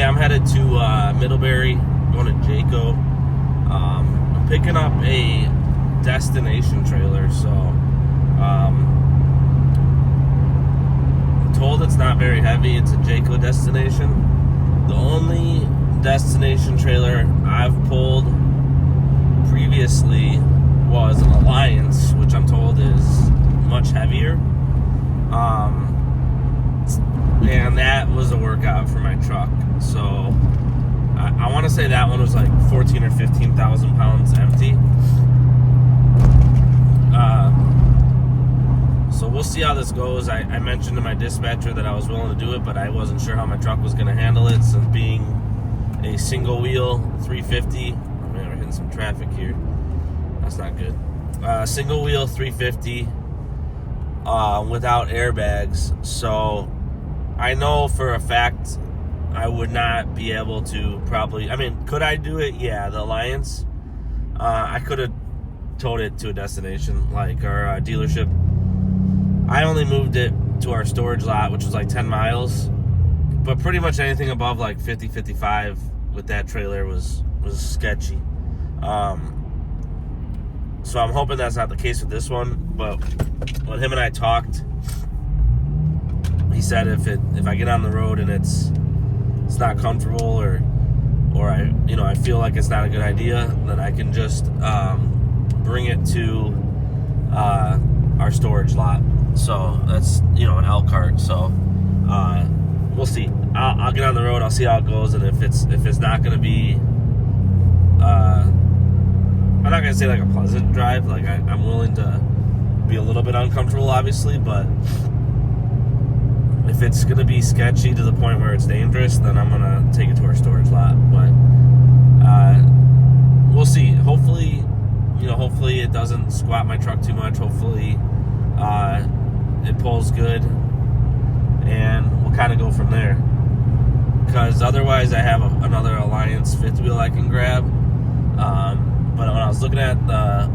Hey, I'm headed to Middlebury, going to Jayco. I'm picking up a destination trailer, so I'm told it's not very heavy. It's a Jayco destination. The only destination trailer I've pulled previously was an Alliance, which I'm told is much heavier. And that was a workout for my truck. So I want to say that one was like 14 or 15,000 pounds empty. So we'll see how this goes. I mentioned to my dispatcher that I was willing to do it, but I wasn't sure how my truck was going to handle it, since being a single wheel 350. Oh man, we're hitting some traffic here. That's not good. Single wheel 350 without airbags. So I know for a fact I would not be able to probably... I mean, could I do it? Yeah, the Alliance. I could have towed it to a destination, like our dealership. I only moved it to our storage lot, which was like 10 miles. But pretty much anything above like 50, 55 with that trailer was sketchy. So I'm hoping that's not the case with this one. But when him and I talked, he said if I get on the road and it's not comfortable or I feel like it's not a good idea, then I can just bring it to our storage lot. So that's an Elkhart. So we'll see. I'll get on the road. I'll see how it goes, and if it's not going to be, I'm not going to say like a pleasant drive. Like I'm willing to be a little bit uncomfortable, obviously, but if it's going to be sketchy to the point where it's dangerous, then I'm going to take it to our storage lot. But we'll see. Hopefully it doesn't squat my truck too much. Hopefully it pulls good, and we'll kind of go from there. Because otherwise I have another Alliance fifth wheel I can grab. But when I was looking at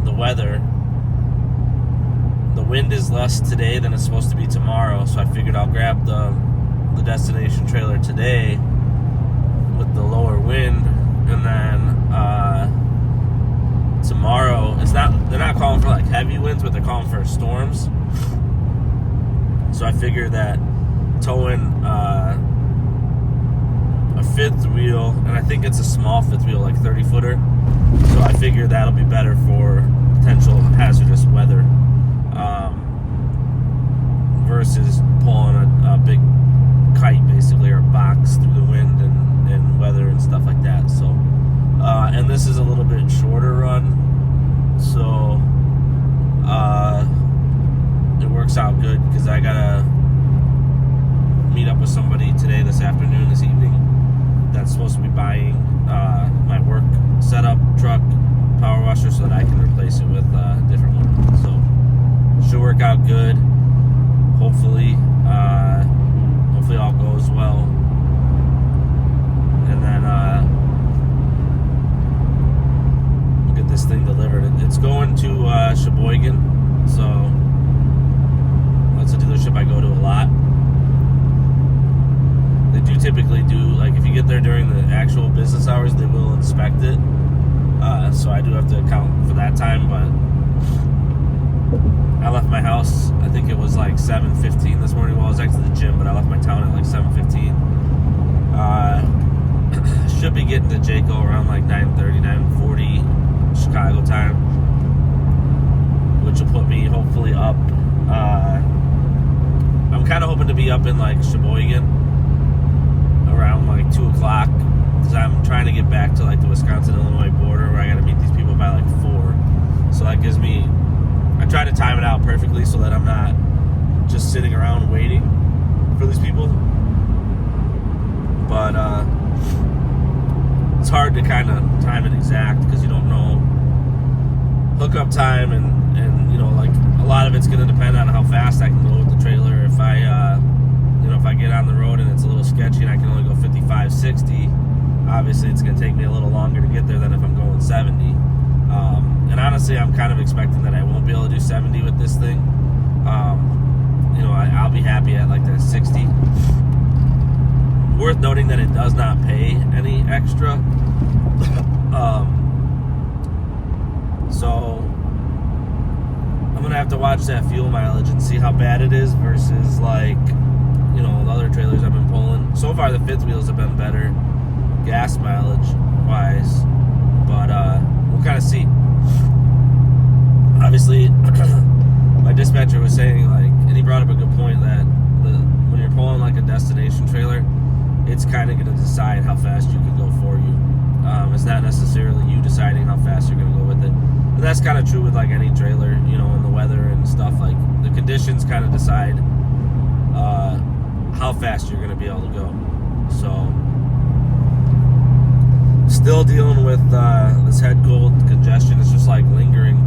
the weather, the wind is less today than it's supposed to be tomorrow, so I figured I'll grab the destination trailer today with the lower wind, and then tomorrow they're not calling for like heavy winds, but they're calling for storms. So I figured that towing a fifth wheel, and I think it's a small fifth wheel, like 30-footer, so I figured that'll be better for potential hazardous weather versus pulling a big kite, basically, or a box through the wind and weather and stuff like that. So and this is a little bit shorter run, so it works out good, because I gotta meet up with somebody this evening, that's supposed to be buying my work setup truck power washer so that I can replace it with a different one. So should work out good. Hopefully all goes well, and then we'll get this thing delivered. It's going to Sheboygan, so that's a dealership I go to a lot. They do typically do, like, if you get there during the actual business hours, they will inspect it. So I do have to account for that time, but I left my house, I think it was like 7:15 this morning. Well, I was actually at the gym, but I left my town at like 7:15. Should be getting to Jayco around like 9:30, 9:40 Chicago time, which will put me hopefully up. I'm kind of hoping to be up in like Sheboygan around like 2 o'clock, because I'm trying to get back to like the Wisconsin-Illinois border, where I got to meet these people by like 4. So that gives me, I try to time it out perfectly so that I'm not just sitting around waiting for these people. But it's hard to kind of time it exact, because you don't know hookup time, and like a lot of it's going to depend on how fast I can go with the trailer. If I get on the road and it's a little sketchy and I can only go 55, 60, obviously it's going to take me a little longer to get there than if I'm going 70. And honestly, I'm kind of expecting that I won't be able to do 70 with this thing. I'll be happy at like the 60. worth noting that it does not pay any extra. So I'm gonna have to watch that fuel mileage and see how bad it is versus, like, you know, the other trailers I've been pulling. So far the fifth wheels have been better gas mileage wise, but we'll kind of see. Obviously my dispatcher was saying, like, and he brought up a good point, that when you're pulling like a destination trailer, it's kind of going to decide how fast you can go for you. It's not necessarily you deciding how fast you're going to go with it. But that's kind of true with like any trailer, you know, and the weather and stuff. Like, the conditions kind of decide how fast you're going to be able to go. So still dealing with this head cold congestion. It's just like lingering.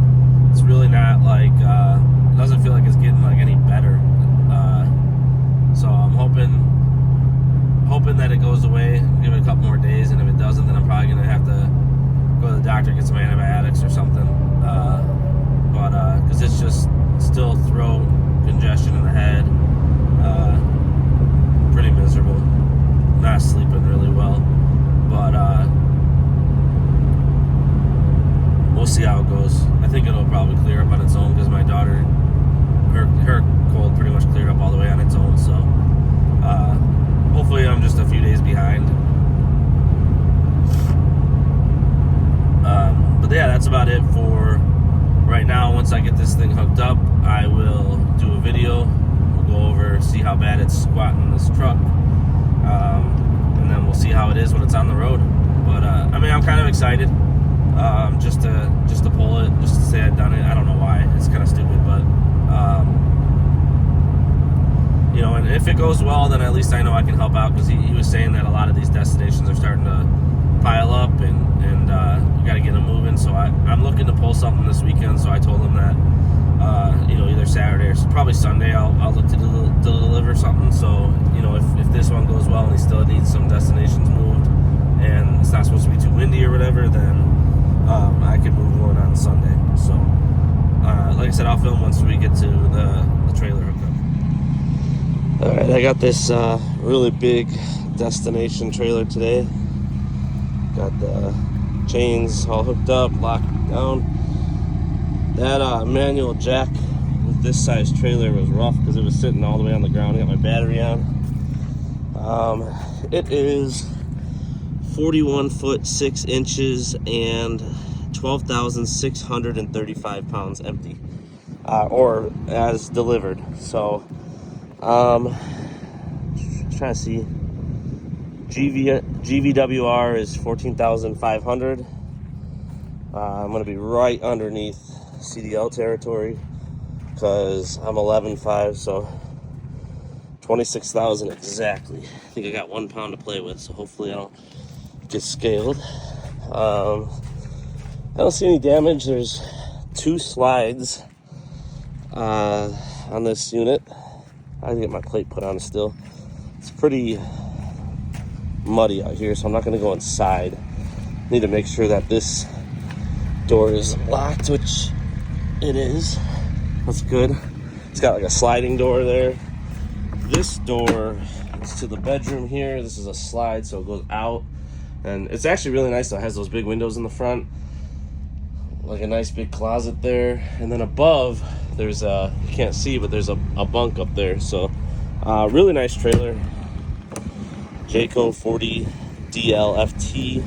It's really not like it doesn't feel like it's getting like any better. So I'm hoping that it goes away. Give it a couple more days, and if it doesn't, then I'm probably gonna have to go to the doctor, get some antibiotics or something. But because it's just still throat congestion in the head, pretty miserable. Not sleeping really well, but we'll see how it goes. I think it'll probably clear up on its own, because my daughter, her cold pretty much cleared up all the way on its own. So hopefully I'm just a few days behind. But yeah, that's about it for right now. Once I get this thing hooked up, I will do a video. We'll go over, see how bad it's squatting this truck, and then we'll see how it is when it's on the road. But I mean, I'm kind of excited. Just to pull it, just to say I've done it. I don't know why. It's kind of stupid, but you know, and if it goes well, then at least I know I can help out, because he was saying that a lot of these destinations are starting to pile up, and you got to get them moving. So I'm looking to pull something this weekend. So I told him that you know, either Saturday or probably Sunday I'll look to deliver something. So, you know, if this one goes well and he still needs some destinations moved, and it's not supposed to be too windy or whatever, then I could move one on Sunday. So like I said, I'll film once we get to the trailer hooked up. Alright, I got this really big destination trailer today. Got the chains all hooked up, locked down. That manual jack with this size trailer was rough, because it was sitting all the way on the ground. I got my battery on. It is 41 foot 6 inches and 12,635 pounds empty, or as delivered. So trying to see, GVWR is 14,500. I'm going to be right underneath CDL territory, because I'm 11.5, so 26,000 exactly. I think I got 1 pound to play with, so hopefully I don't get scaled. I don't see any damage. There's 2 slides on this unit. I have to get my plate put on still. It's pretty muddy out here, so I'm not going to go inside. Need to make sure that this door is locked, which it is. That's good. It's got like a sliding door there. This door is to the bedroom here. This is a slide, so it goes out, and it's actually really nice though. It has those big windows in the front, like a nice big closet there, and then above there's a, you can't see, but there's a bunk up there. So really nice trailer. Jayco 40 DLFT.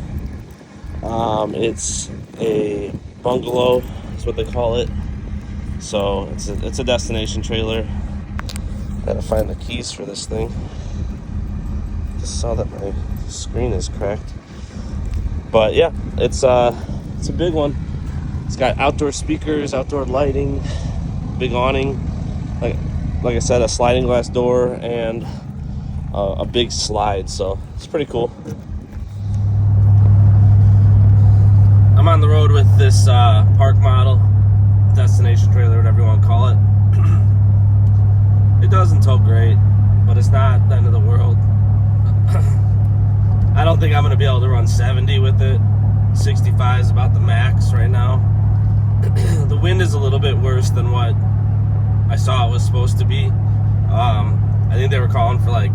It's a bungalow, that's what they call it. So it's a destination trailer. Gotta find the keys for this thing. Just saw that my screen is cracked. But yeah, it's a big one. It's got outdoor speakers, outdoor lighting, big awning, like I said, a sliding glass door, and a big slide. So it's pretty cool. I'm on the road with this park model, destination trailer, whatever you want to call it. It doesn't tow great, but it's not the end of the world. I don't think I'm going to be able to run 70 with it. 65 is about the max right now. The wind is a little bit worse than what I saw it was supposed to be. I think they were calling for like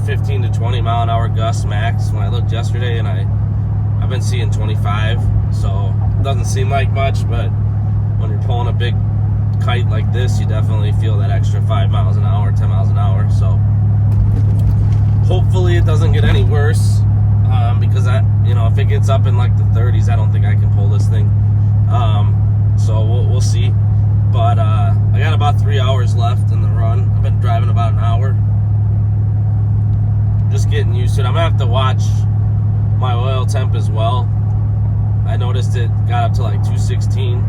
15 to 20 mile an hour gusts max when I looked yesterday, and I've been seeing 25, so it doesn't seem like much, but when you're pulling a big kite like this, you definitely feel that extra 5 miles an hour, 10 miles an hour. So hopefully it doesn't get any worse, because if it gets up in like the 30s, I don't think I can pull this thing. So we'll see. But I got about 3 hours left in the run. I've been driving about an hour. Just getting used to it. I'm gonna have to watch my oil temp as well. I noticed it got up to like 216.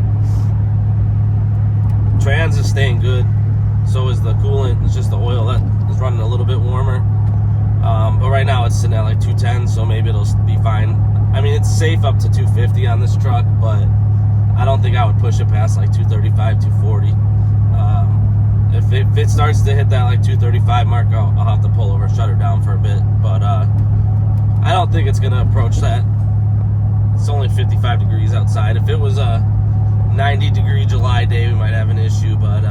Trans is staying good. So is the coolant. It's just the oil that is running a little bit warmer. But right now it's sitting at like 210, so maybe it'll be fine. I mean, it's safe up to 250 on this truck, but I don't think I would push it past like 235, 240. If it starts to hit that like 235 mark, I'll have to pull over, shut her down for a bit. But I don't think it's gonna approach that. It's only 55 degrees outside. If it was a 90-degree July day, we might have an issue. But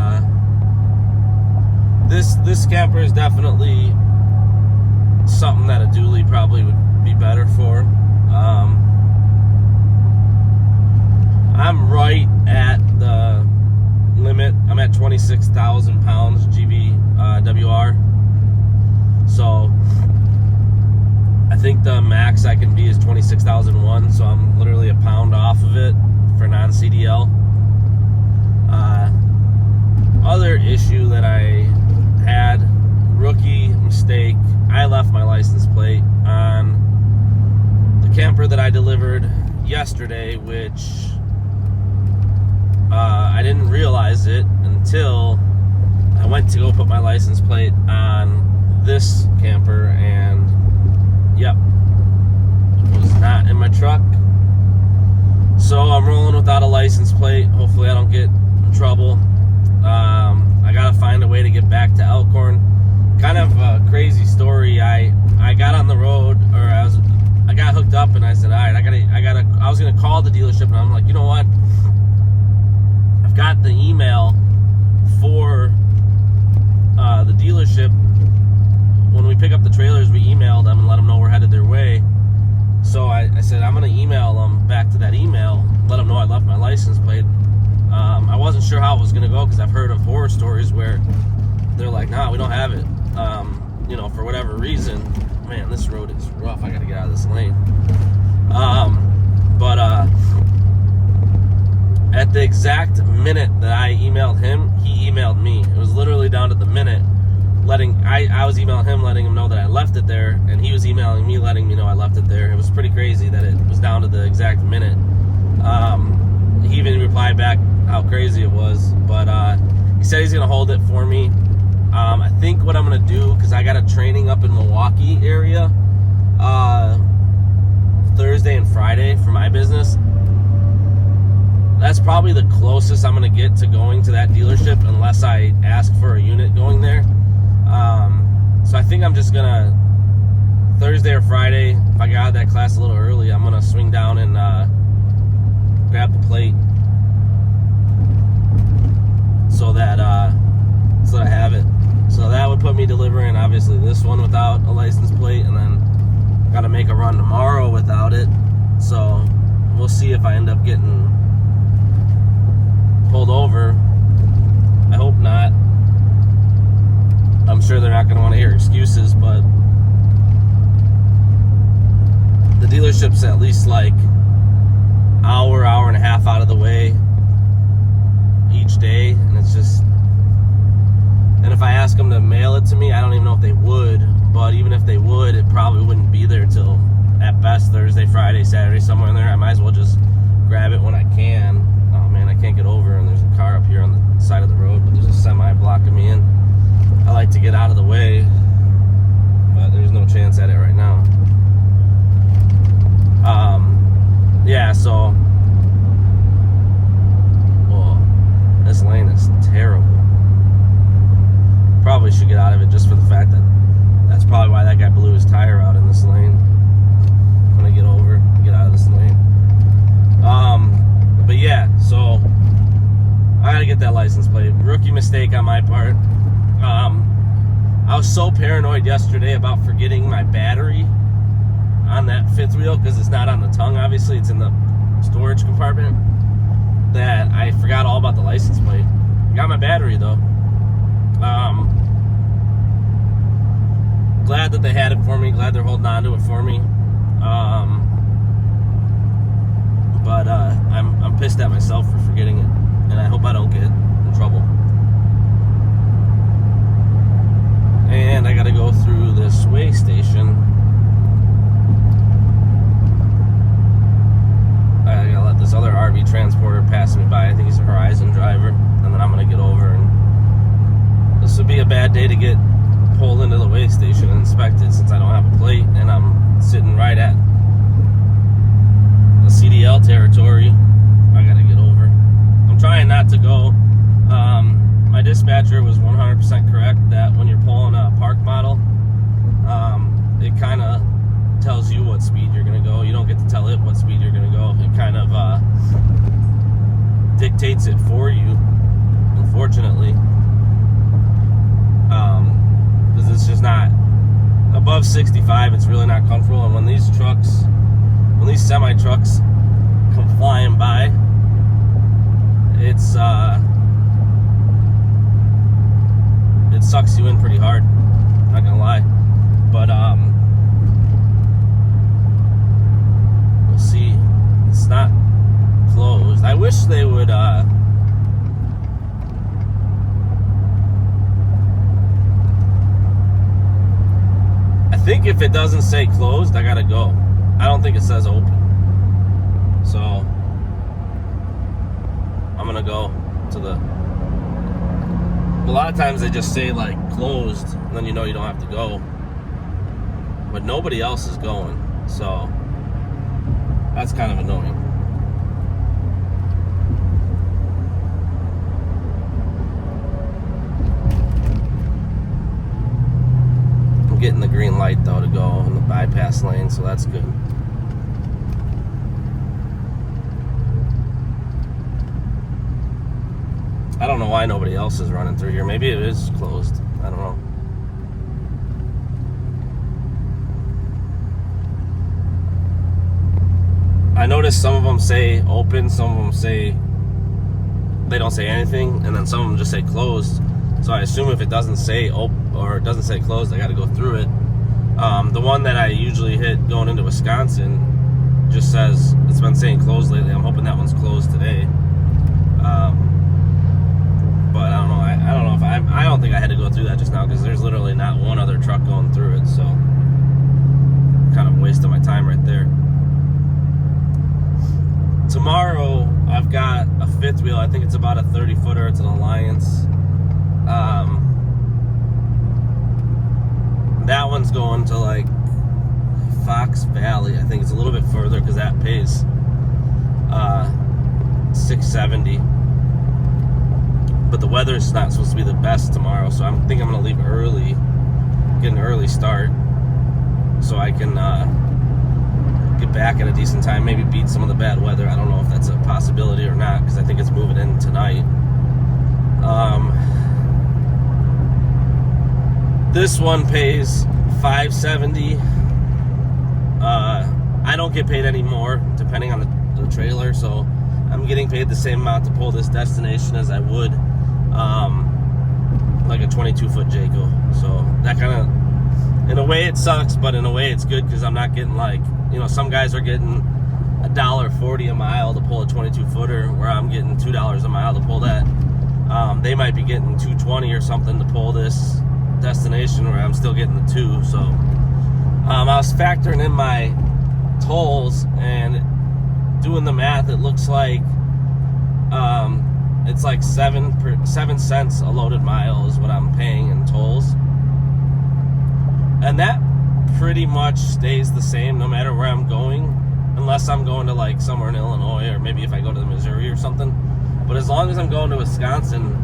this camper is definitely something that a dually probably would be better for. I'm right at the limit. I'm at 26,000 pounds WR. So I think the max I can be is 26,001. So I'm literally a pound off of it for non-CDL. Other issue that I had, rookie mistake, I left my license plate on the camper that I delivered yesterday, which I didn't realize it until I went to go put my license plate on this camper, and yep, it was not in my truck. So I'm rolling without a license plate. Hopefully I don't get in trouble. I gotta find a way to get back to Elkhorn. Kind of a crazy story. I got on the road, or I got hooked up, and I said, all right, I was gonna call the dealership, and I'm like, you know what? I've got the email for the dealership. When we pick up the trailers, we email them and let them know we're headed their way. So I said, I'm gonna email them back to that email, let them know I left my license plate. I wasn't sure how it was gonna go, because I've heard of horror stories where they're like, nah, we don't have it. For whatever reason. Man, this road is rough. I gotta get out of this lane. But at the exact minute that I emailed him, he emailed me. It was literally down to the minute. I was emailing him, letting him know that I left it there, and he was emailing me, letting me know I left it there. It was pretty crazy that it was down to the exact minute. He even replied back how crazy it was, but he said he's gonna hold it for me. I think what I'm gonna do, because I got a training up in Milwaukee area Thursday and Friday for my business. That's probably the closest I'm gonna get to going to that dealership, unless I ask for a unit going there. So I think I'm just gonna, Thursday or Friday, if I got out of that class a little early, I'm gonna swing down and grab the plate so that I have it. So that would put me delivering, obviously, this one without a license plate, and then gotta make a run tomorrow without it. So we'll see if I end up getting pulled over. I hope not. I'm sure they're not going to want to hear excuses, but the dealership's at least like hour and a half out of the way each day, and it's just, and if I ask them to mail it to me, I don't even know if they would, but even if they would, it probably wouldn't be there till at best Thursday, Friday, Saturday, somewhere in there. I might as well just grab it when I can. Oh man, I can't get over, and there's a car up here on the side of the road, but there's a semi blocking me in. I like to get out of the way, but there's no chance at it right now. Yeah, so, whoa, this lane is terrible. Probably should get out of it, just for the fact that that's probably why that guy blew his tire out in this lane. I'm gonna get over, get out of this lane. But yeah, so I gotta get that license plate. Rookie mistake on my part. I was so paranoid yesterday about forgetting my battery on that fifth wheel, because it's not on the tongue, obviously, it's in the storage compartment, that I forgot all about the license plate. Got my battery though. Glad that they had it for me, glad they're holding on to it for me. But I'm pissed at myself for forgetting it, and I hope I don't get in trouble. And I gotta go through this weigh station. I gotta let this other RV transporter pass me by. I think he's a Horizon driver, and then I'm gonna get over. And this would be a bad day to get pulled into the weigh station and inspected, since I don't have a plate and I'm sitting right at the CDL territory. I gotta get over. I'm trying not to go. My dispatcher was 100% correct that when you're pulling a park model, it kind of tells you what speed you're going to go. You don't get to tell it what speed you're going to go. It kind of dictates it for you, unfortunately. Because it's just not above 65, it's really not comfortable. And when these semi trucks come flying by, it's it sucks you in pretty hard, not gonna lie. But we'll see. It's not closed. I wish they would I think if it doesn't say closed, I gotta go. I don't think it says open. So I'm gonna go to the... A lot of times they just say like closed, and then you know you don't have to go. But nobody else is going, so that's kind of annoying. I'm getting the green light though to go in the bypass lane, so that's good. I don't know why nobody else is running through here. Maybe it is closed. I don't know. I noticed some of them say open, some of them say they don't say anything, and then some of them just say closed. So I assume if it doesn't say open or it doesn't say closed, I got to go through it. The one that I usually hit going into Wisconsin just says it's been saying closed lately. I'm hoping that one's closed today. But I don't know. I don't know if I don't think I had to go through that just now, because there's literally not one other truck going through it. So kind of wasting my time right there. Tomorrow I've got a fifth wheel. I think it's about a 30-footer. It's an Alliance. That one's going to like Fox Valley. I think it's a little bit further because that pays $670. But the weather's not supposed to be the best tomorrow, so I think I'm gonna leave early, get an early start, so I can get back at a decent time, maybe beat some of the bad weather. I don't know if that's a possibility or not, because I think it's moving in tonight. This one pays $570. I don't get paid any more depending on the trailer, so I'm getting paid the same amount to pull this destination as I would like a 22-foot Jayco. So that kind of, in a way it sucks, but in a way it's good, because I'm not getting like, you know, some guys are getting $1.40 a mile to pull a 22-footer, where I'm getting $2 a mile to pull that. They might be getting $2.20 or something to pull this destination, where I'm still getting the $2. So I was factoring in my tolls and doing the math. It looks like it's like 7 cents a loaded mile is what I'm paying in tolls, and that pretty much stays the same no matter where I'm going, unless I'm going to like somewhere in Illinois, or maybe if I go to Missouri or something. But as long as I'm going to Wisconsin,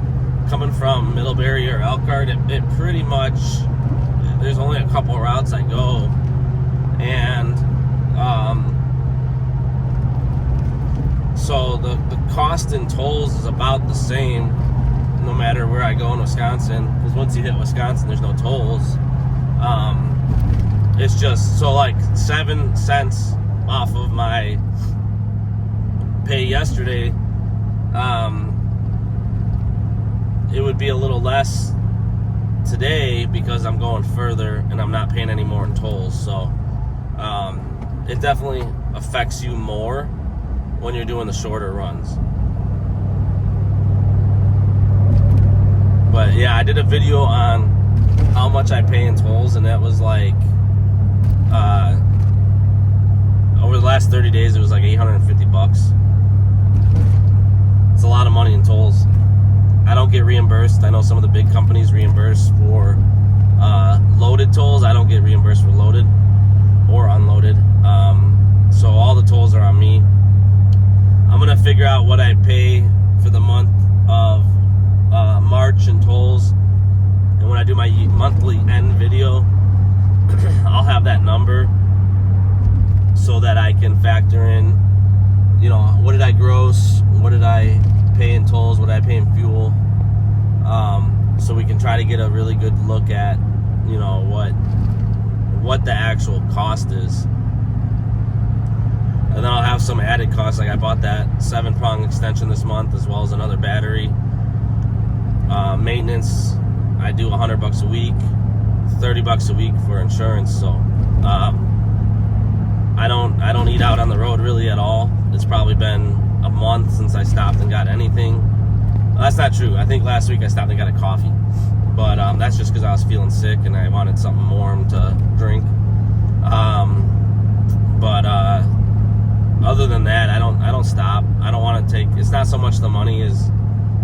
coming from Middlebury or Elkhart, it pretty much, there's only a couple routes I go, and so the cost in tolls is about the same no matter where I go in Wisconsin, because once you hit Wisconsin, there's no tolls. It's just so like 7 cents off of my pay yesterday. It would be a little less today because I'm going further and I'm not paying any more in tolls. So it definitely affects you more when you're doing the shorter runs. But yeah, I did a video on how much I pay in tolls, and that was like over the last 30 days it was like $850. It's a lot of money in tolls. I don't get reimbursed. I know some of the big companies reimburse for loaded tolls. I don't get reimbursed for loaded or unloaded. So all the tolls are on me. I'm gonna figure out what I pay for the month of March in tolls, and when I do my monthly end video, I'll have that number so that I can factor in, what did I gross, what did I pay in tolls, what did I pay in fuel, so we can try to get a really good look at, what the actual cost is. And then I'll have some added costs, like I bought that 7-prong extension this month, as well as another battery. Maintenance, I do $100 a week, $30 a week for insurance. So I don't eat out on the road really at all. It's probably been a month since I stopped and got anything. Well, that's not true. I think last week I stopped and got a coffee, but that's just because I was feeling sick and I wanted something warm to drink. But other than that, I don't stop. I don't want to take. It's not so much the money as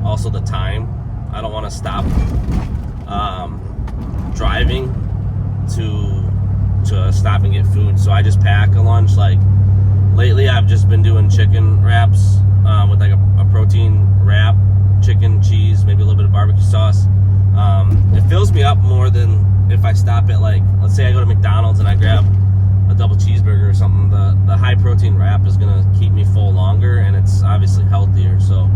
also the time. I don't want to stop driving to stop and get food. So I just pack a lunch. Like lately, I've just been doing chicken wraps with like a protein wrap, chicken, cheese, maybe a little bit of barbecue sauce. It fills me up more than if I stop at, like, let's say I go to McDonald's and I grab a double cheeseburger or something. The high protein wrap is gonna keep me full longer, and it's obviously healthier. So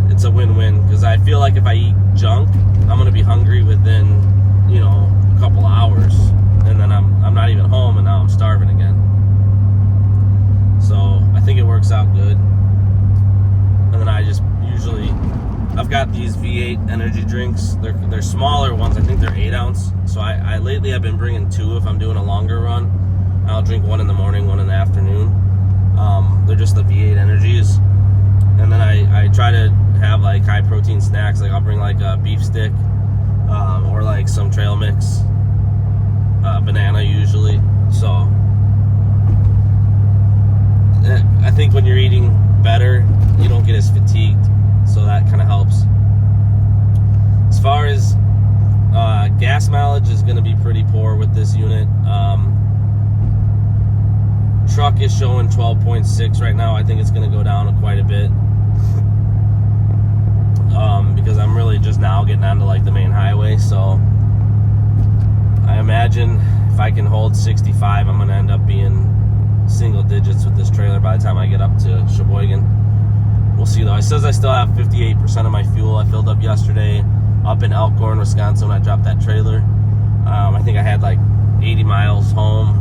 it's a win-win, because I feel like if I eat junk, I'm gonna be hungry within a couple hours, and then I'm not even home, and now I'm starving again. So I think it works out good. And then I just I've got these V8 energy drinks. They're smaller ones. I think they're 8 ounce. So I lately I've been bringing 2 if I'm doing a longer run. I'll drink 1 in the morning, 1 in the afternoon. They're just the V8 energies. And then I try to have like high protein snacks. Like I'll bring like a beef stick or like some trail mix, banana usually. So I think when you're eating better, you don't get as fatigued. So that kind of helps. As far as gas mileage is going to be pretty poor with this unit. Truck is showing 12.6 right now. I think it's going to go down quite a bit because I'm really just now getting onto like the main highway. So I imagine if I can hold 65, I'm going to end up being single digits with this trailer by the time I get up to Sheboygan. We'll see though. It says I still have 58% of my fuel. I filled up yesterday up in Elkhorn, Wisconsin when I dropped that trailer. I think I had like 80 miles home,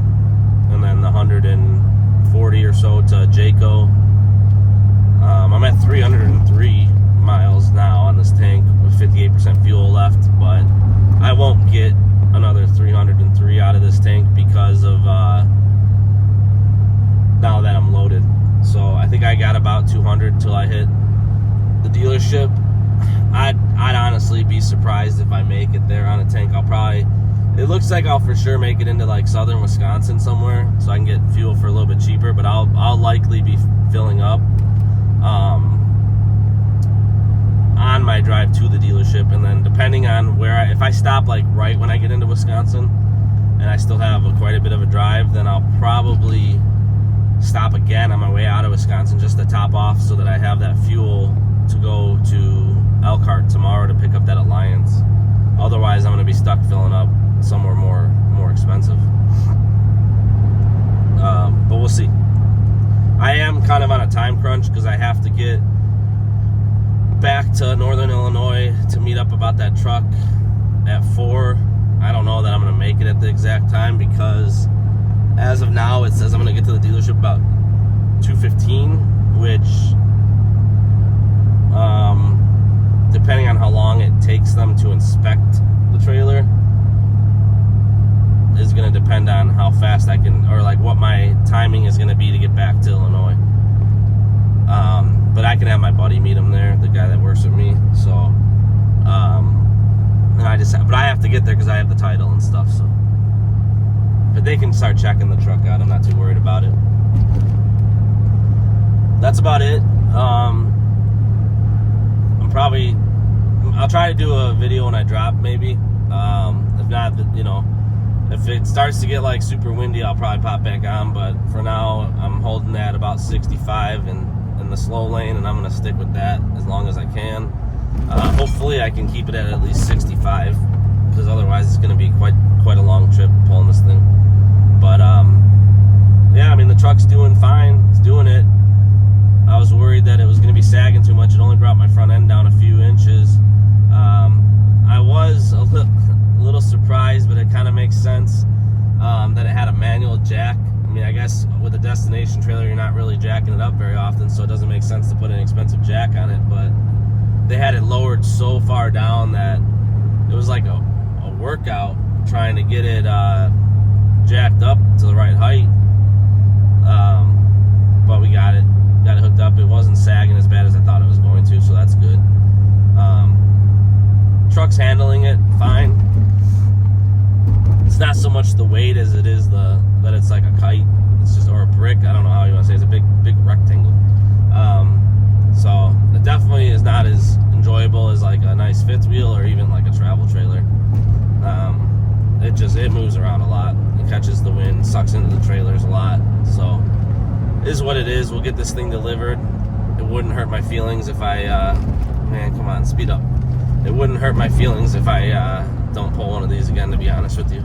and then 140 or so to Jayco. I'm at 303 miles now on this tank with 58% fuel left, but I won't get another 303 out of this tank because of now that I'm loaded. So I think I got about 200 till I hit the dealership. I'd honestly be surprised if I make it there on a tank. It looks like I'll for sure make it into like southern Wisconsin somewhere, so I can get fuel for a little bit cheaper, but I'll likely be filling up on my drive to the dealership. And then depending on where if I stop like right when I get into Wisconsin and I still have quite a bit of a drive, then I'll probably stop again on my way out of Wisconsin just to top off so that I have that fuel to go to Elkhart tomorrow to pick up that Alliance. Otherwise, I'm going to be stuck filling up somewhere more expensive. But we'll see. I am kind of on a time crunch because I have to get back to Northern Illinois to meet up about that truck at 4. I don't know that I'm going to make it at the exact time because as of now it says I'm going to get to the dealership about 2:15, which depending on how long it takes them to inspect the trailer is going to depend on how fast I can, or like what my timing is going to be to get back to Illinois. But I can have my buddy meet him there, the guy that works with me. So, and but I have to get there because I have the title and stuff. So, but they can start checking the truck out. I'm not too worried about it. That's about it. I'll try to do a video when I drop, maybe. If not, you know, if it starts to get like super windy, I'll probably pop back on. But for now, I'm holding at about 65 in the slow lane, and I'm going to stick with that as long as I can. Hopefully, I can keep it at least 65, because otherwise, it's going to be quite a long trip pulling this thing. But yeah, I mean, the truck's doing fine. It's doing it. I was worried that it was going to be sagging too much. It only brought my front end down a few inches. I was a little surprised, but it kind of makes sense that it had a manual jack. I mean, I guess with a destination trailer, you're not really jacking it up very often, so it doesn't make sense to put an expensive jack on it. But they had it lowered so far down that it was like a workout trying to get it jacked up to the right height. But we got it hooked up. It wasn't sagging as bad as I thought it was going to, so that's good. Truck's handling it fine. It's not so much the weight as it is that it's like a kite. It's just, or a brick. I don't know how you want to say it. It's a big rectangle. So it definitely is not as enjoyable as like a nice fifth wheel or even like a travel trailer. It moves around a lot. It catches the wind, sucks into the trailers a lot. So it is what it is. We'll get this thing delivered. It wouldn't hurt my feelings if I, man, come on, speed up. It wouldn't hurt my feelings if I don't pull one of these again, to be honest with you.